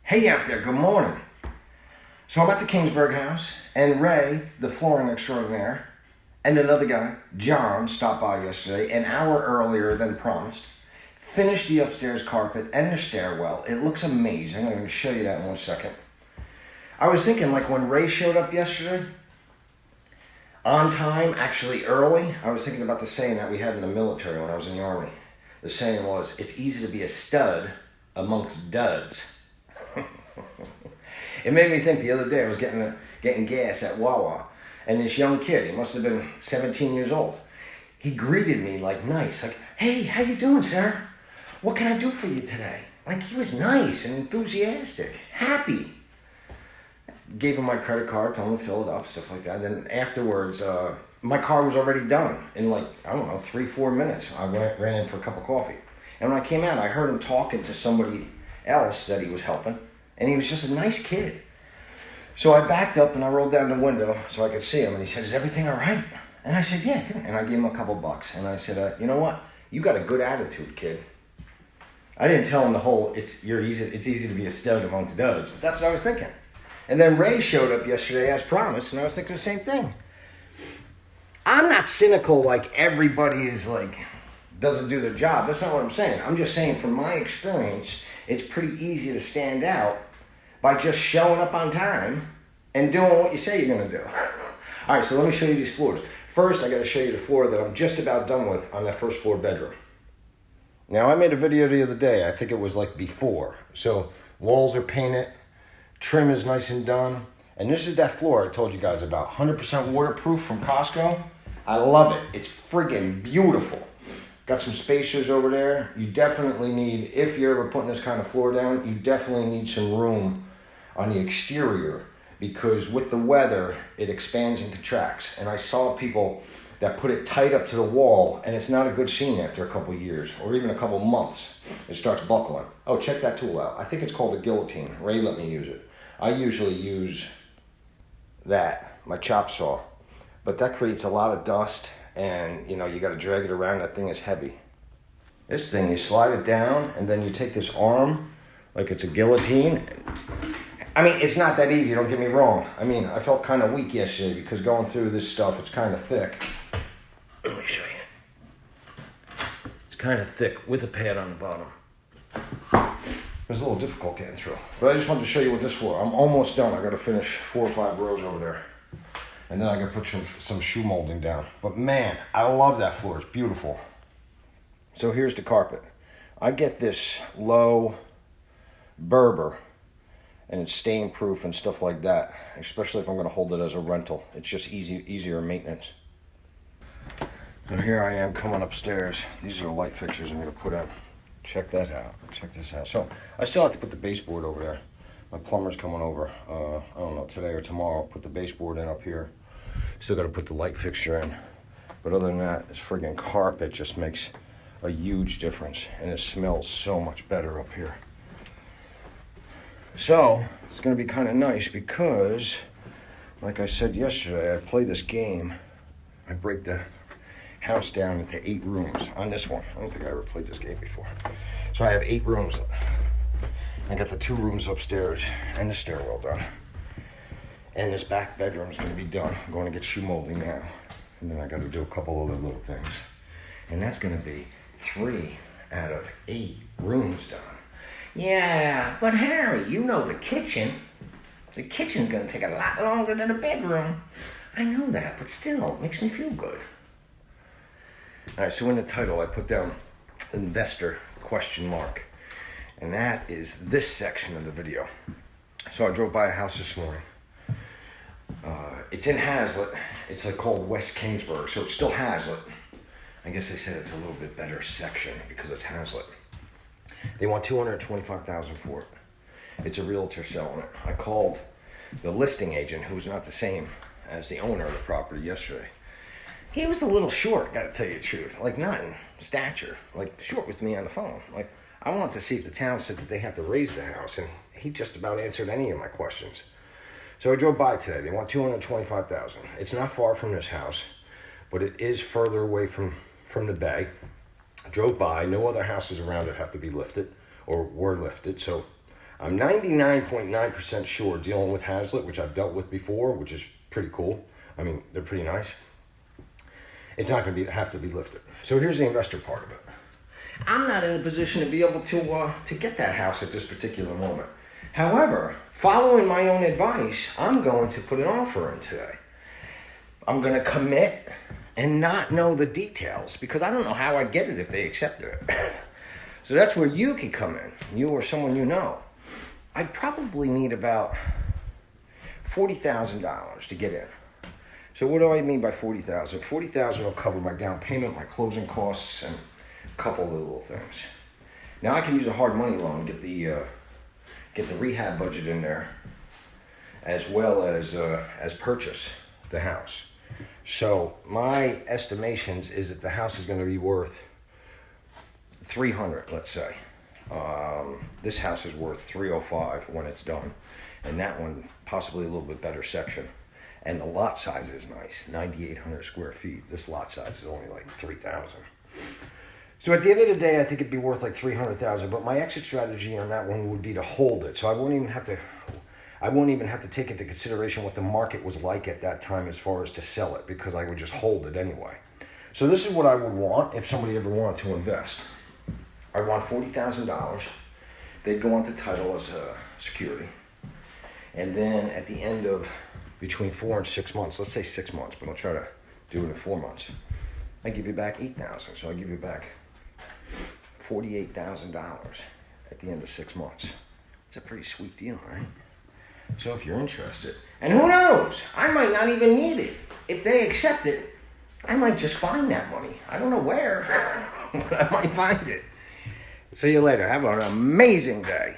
Hey out there, good morning. So I'm at the Keansburg house, and Ray, the flooring extraordinaire, and another guy, John, stopped by yesterday, an hour earlier than promised. Finished the upstairs carpet and the stairwell. It looks amazing. I'm going to show you that in 1 second. I was thinking, like when Ray showed up yesterday, on time, actually early, I was thinking about the saying that we had in the military when I was in the Army. The saying was, it's easy to be a stud amongst duds. It made me think the other day I was getting gas at Wawa, and this young kid, he must have been 17 years old, he greeted me like nice, like, hey, how you doing, sir? What can I do for you today? Like, he was nice and enthusiastic, happy. Gave him my credit card, told him to fill it up, stuff like that. Then afterwards, my car was already done in like, I don't know, 3-4 minutes. I ran in for a cup of coffee. And when I came out, I heard him talking to somebody else that he was helping. And he was just a nice kid. So I backed up and I rolled down the window so I could see him. And he said, is everything all right? And I said, yeah. And I gave him a couple bucks. And I said, you know what? You got a good attitude, kid. I didn't tell him the whole, it's easy to be a stud amongst duds. But that's what I was thinking. And then Ray showed up yesterday as promised. And I was thinking the same thing. I'm not cynical like everybody is like, doesn't do their job. That's not what I'm saying. I'm just saying from my experience, it's pretty easy to stand out by just showing up on time and doing what you say you're going to do. All right, so let me show you these floors. First, I got to show you the floor that I'm just about done with on that first floor bedroom. Now, I made a video the other day. I think it was like before. So walls are painted, trim is nice and done. And this is that floor I told you guys about. 100% waterproof from Costco. I love it. It's friggin' beautiful. Got some spacers over there. You definitely need, if you're ever putting this kind of floor down, you definitely need some room on the exterior because with the weather, it expands and contracts. And I saw people that put it tight up to the wall and it's not a good scene after a couple years or even a couple months. It starts buckling. Oh, check that tool out. I think it's called a guillotine. Ray let me use it. I usually use that, my chop saw, but that creates a lot of dust and you know, you got to drag it around. That thing is heavy. This thing, you slide it down and then you take this arm like it's a guillotine. I mean, it's not that easy, don't get me wrong. I mean, I felt kind of weak yesterday because going through this stuff, it's kind of thick. Let me show you. It's kind of thick with a pad on the bottom. It was a little difficult getting through. But I just wanted to show you what this for. I'm almost done. I got to finish 4 or 5 rows over there. And then I got to put some shoe molding down. But man, I love that floor. It's beautiful. So here's the carpet. I get this low Berber. And it's stain proof and stuff like that. Especially if I'm going to hold it as a rental. It's just easier maintenance. So here I am coming upstairs. These are the light fixtures I'm going to put in. Check that out. Check this out. So I still have to put the baseboard over there. My plumber's coming over. I don't know, today or tomorrow. I'll put the baseboard in up here. Still got to put the light fixture in. But other than that, this friggin' carpet just makes a huge difference. And it smells so much better up here. So, it's going to be kind of nice because, like I said yesterday, I play this game. I break the house down into 8 rooms on this one. I don't think I ever played this game before. So I have 8 rooms. I got the 2 rooms upstairs and the stairwell done. And this back bedroom is going to be done. I'm going to get shoe molding now. And then I got to do a couple other little things. And that's going to be 3 out of 8 rooms done. Yeah, but Harry, you know the kitchen. The kitchen's going to take a lot longer than the bedroom. I know that, but still, it makes me feel good. All right, so in the title, I put down investor ? And that is this section of the video. So I drove by a house this morning. It's in Hazlitt. It's called West Keansburg, so it's still Hazlitt. I guess they said it's a little bit better section because it's Hazlitt. They want $225,000 for it. It's a realtor selling it. I called the listing agent, who's not the same as the owner of the property, yesterday. He was a little short, gotta tell you the truth. Like, not in stature, like short with me on the phone. Like, I wanted to see if the town said that they have to raise the house, and he just about answered any of my questions. So I drove by today. They want $225,000. It's not far from this house, but it is further away from the bay. I drove by. No other houses around it have to be lifted or were lifted, so I'm 99.9% sure, dealing with Hazlitt, which I've dealt with before, which is pretty cool. I mean, they're pretty nice. It's not going to have to be lifted. So here's the investor part of it. I'm not in a position to be able to get that house at this particular moment. However, following my own advice, I'm going to put an offer in today. I'm going to commit and not know the details because I don't know how I'd get it if they accepted it. So that's where you can come in, you or someone you know. I'd probably need about $40,000 to get in. So what do I mean by $40,000? $40,000 will cover my down payment, my closing costs, and a couple of little things. Now I can use a hard money loan, get the rehab budget in there, as well as purchase the house. So my estimations is that the house is going to be worth $300, let's say. This house is worth $305 when it's done, and that one possibly a little bit better section. And the lot size is nice, 9,800 square feet. This lot size is only like 3,000. So at the end of the day, I think it'd be worth like $300,000. But my exit strategy on that one would be to hold it. So I won't even have to take into consideration what the market was like at that time as far as to sell it, because I would just hold it anyway. So this is what I would want if somebody ever wanted to invest. I want $40,000. They'd go onto title as security. And then at the end of between 4 and 6 months, let's say 6 months, but I'll try to do it in 4 months. I give you back $8,000, so I give you back $48,000 at the end of 6 months. It's a pretty sweet deal, right? So if you're interested, and who knows, I might not even need it. If they accept it, I might just find that money. I don't know where, but I might find it. See you later. Have an amazing day.